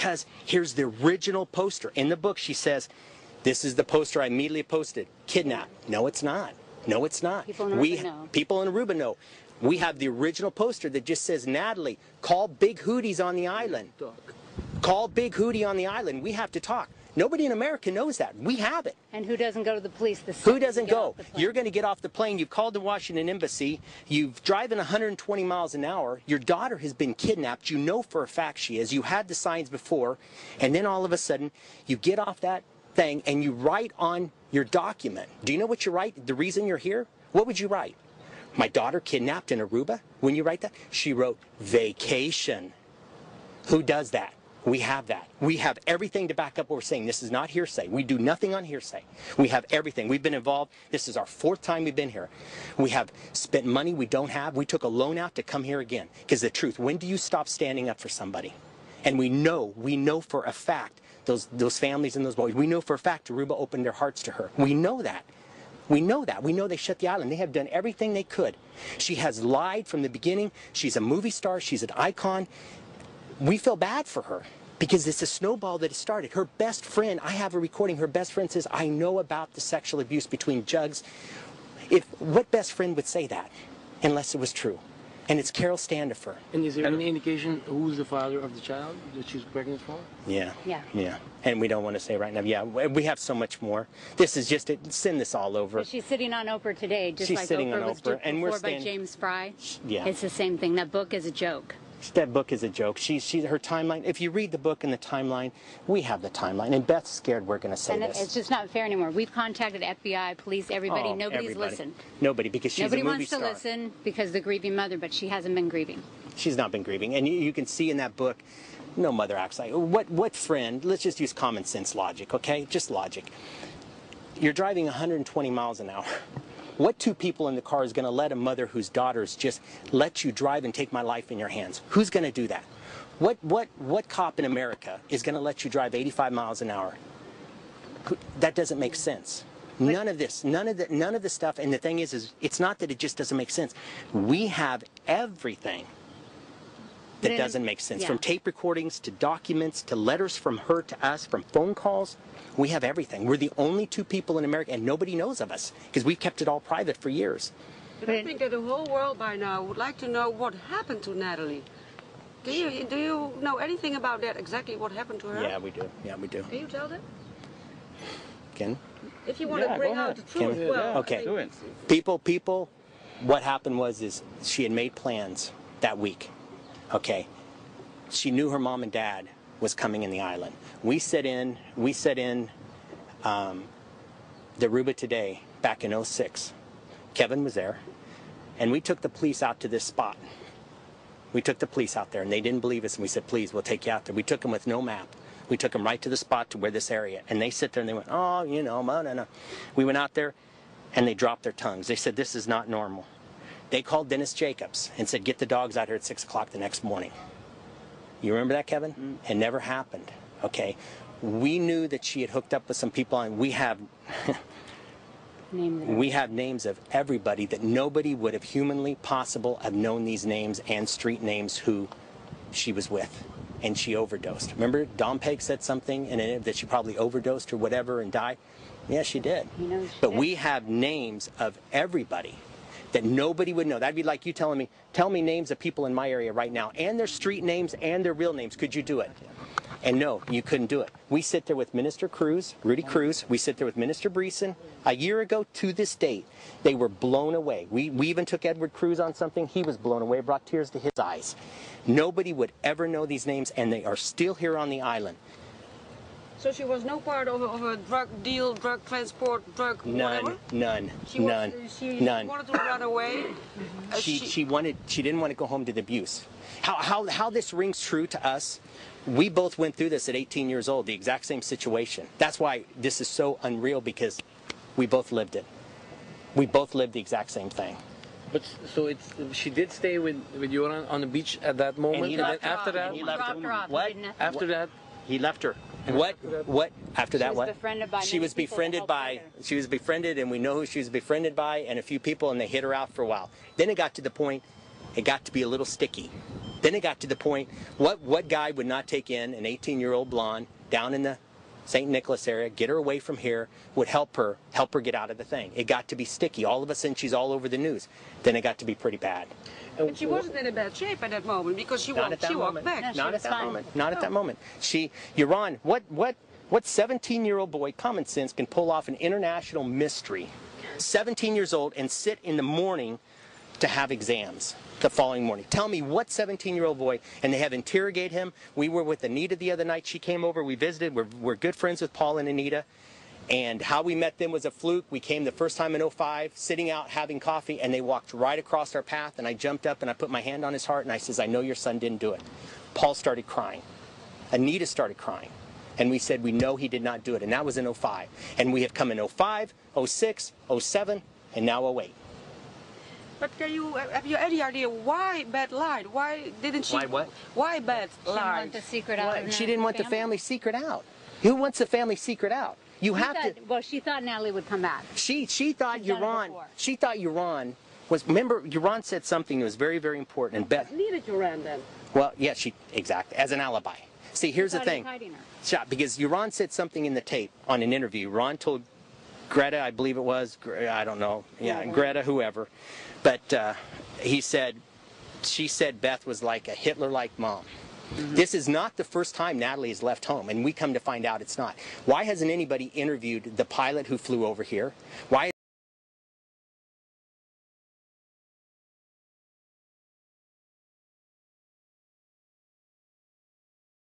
because here's the original poster. In the book, she says, this is the poster I immediately posted. Kidnapped. No, it's not. No, it's not. People in Aruba know. People in Aruba know. We have the original poster that just says, Natalie, call Big Hootie's on the island. Call Big Hootie on the island. We have to talk. Nobody in America knows that. We have it. And who doesn't go to the police? Who doesn't go? You're going to get off the plane. You've called the Washington Embassy. You've driven 120 miles an hour. Your daughter has been kidnapped. You know for a fact she is. You had the signs before. And then all of a sudden, you get off that thing and you write on your document. Do you know what you write? The reason you're here? What would you write? My daughter kidnapped in Aruba? When you write that? She wrote vacation. Who does that? We have that. We have everything to back up what we're saying. This is not hearsay. We do nothing on hearsay. We have everything. We've been involved. This is our 4th time we've been here. We have spent money we don't have. We took a loan out to come here again. Because the truth, when do you stop standing up for somebody? And we know for a fact, those families and those boys, we know for a fact Aruba opened their hearts to her. We know that. We know that. We know they shut the island. They have done everything they could. She has lied from the beginning. She's a movie star. She's an icon. We feel bad for her because it's a snowball that has started. Her best friend, I have a recording, her best friend says, I know about the sexual abuse between Jugs. What best friend would say that unless it was true? And it's Carol Standifer. And is there any indication who's the father of the child that she's pregnant for? Yeah. Yeah. Yeah. And we don't want to say right now. Yeah, we have so much more. This is just, send this all over. But she's sitting on Oprah today, just she's like sitting Oprah on was Oprah, and we're before by James Fry. Yeah. It's the same thing. That book is a joke. That book is a joke. Her timeline, if you read the book and the timeline, we have the timeline. And Beth's scared we're going to say this. It's just not fair anymore. We've contacted FBI, police, everybody. Nobody's listened. Nobody, because she's a movie Nobody star. wants to listen because the grieving mother, but she hasn't been grieving. She's not been grieving. And you can see in that book, no mother acts like, what friend, let's just use common sense logic, okay? Just logic. You're driving 120 miles an hour. What 2 people in the car is going to let a mother whose daughters just let you drive and take my life in your hands? Who's going to do that? What cop in America is going to let you drive 85 miles an hour? That doesn't make sense. None of this stuff. And the thing is it's not that it just doesn't make sense. We have everything that doesn't make sense. Yeah. From tape recordings to documents to letters from her to us, from phone calls. We have everything. We're the only 2 people in America, and nobody knows of us because we've kept it all private for years. But I think that the whole world by now would like to know what happened to Natalee. Do you know anything about that, exactly what happened to her? Yeah, we do. Yeah, we do. Can you tell that? Ken? If you want to bring out the truth, Ken? well, okay. People, what happened was she had made plans that week. Okay. She knew her mom and dad was coming in the island. We set in the Aruba Today back in 06. Kevin was there, and we took the police out to this spot. We took the police out there, and they didn't believe us, and we said, please, we'll take you out there. We took them with no map. We took them right to the spot to where this area, and they sit there and they went, oh, no. We went out there, and they dropped their tongues. They said, this is not normal. They called Dennis Jacobs and said, get the dogs out here at 6 o'clock the next morning. You remember that, Kevin? Mm. It never happened, okay? We knew that she had hooked up with some people, and we have names of everybody that nobody would have humanly possible have known these names and street names who she was with. And she overdosed. Remember, Dom Peg said something and that she probably overdosed or whatever and died? Yeah, she did. But we have names of everybody that nobody would know. That'd be like you telling me, tell me names of people in my area right now, and their street names and their real names. Could you do it? And no, you couldn't do it. We sit there with Minister Cruz, Rudy Cruz. We sit there with Minister Breeson. A year ago to this date, they were blown away. We even took Edward Cruz on something. He was blown away, brought tears to his eyes. Nobody would ever know these names, and they are still here on the island. So she was no part of a drug deal, drug transport, drug whatever? None. She wanted to run away? She didn't want to go home to the abuse. How this rings true to us, we both went through this at 18 years old, the exact same situation. That's why this is so unreal, because we both lived it. We both lived the exact same thing. But so she did stay with Joran on the beach at that moment, and then after that, he left her. What? After that, he left her. What? After that, what? She was befriended by She was befriended, and we know who she was befriended by, and a few people, and they hit her out for a while. Then it got to the point, it got to be a little sticky. Then it got to the point, what guy would not take in an 18-year-old blonde down in the St. Nicholas area, get her away from here, would help her get out of the thing. It got to be sticky. All of a sudden, she's all over the news. Then it got to be pretty bad. But she wasn't in a bad shape at that moment because she walked back. No, Not at that fine. moment. Not at that moment. Yaron, what 17-year-old boy, common sense, can pull off an international mystery? 17 years old and sit in the morning to have exams the following morning. Tell me what 17-year-old boy, and they have interrogated him. We were with Anita the other night. She came over. We visited. We're good friends with Paul and Anita. And how we met them was a fluke. We came the first time in '05, sitting out having coffee, and they walked right across our path, and I jumped up and I put my hand on his heart and I says, I know your son didn't do it. Paul started crying. Anita started crying. And we said, we know he did not do it. And that was in '05. And we have come in '05, '06, '07, and now '08. But have you any idea why Beth lied? Why didn't she? Why what? Why Beth She didn't lied? want the secret out of She didn't want the family secret out. Who wants the family secret out? You have to. Well, she thought Natalee would come back. She thought She's done it Yaron. before. She thought Yaron was. Remember, Yaron said something that was very, very important. And Beth. Needed Yaron then. Well, yeah, exactly as an alibi. See, here's the Thought he thing. was hiding her. Yeah, because Yaron said something in the tape on an interview. Ron told Greta, I believe it was. I don't know. Yeah, Greta, whoever. But she said Beth was like a Hitler-like mom. Mm-hmm. This is not the first time Natalee has left home, and we come to find out it's not. Why hasn't anybody interviewed the pilot who flew over here? Why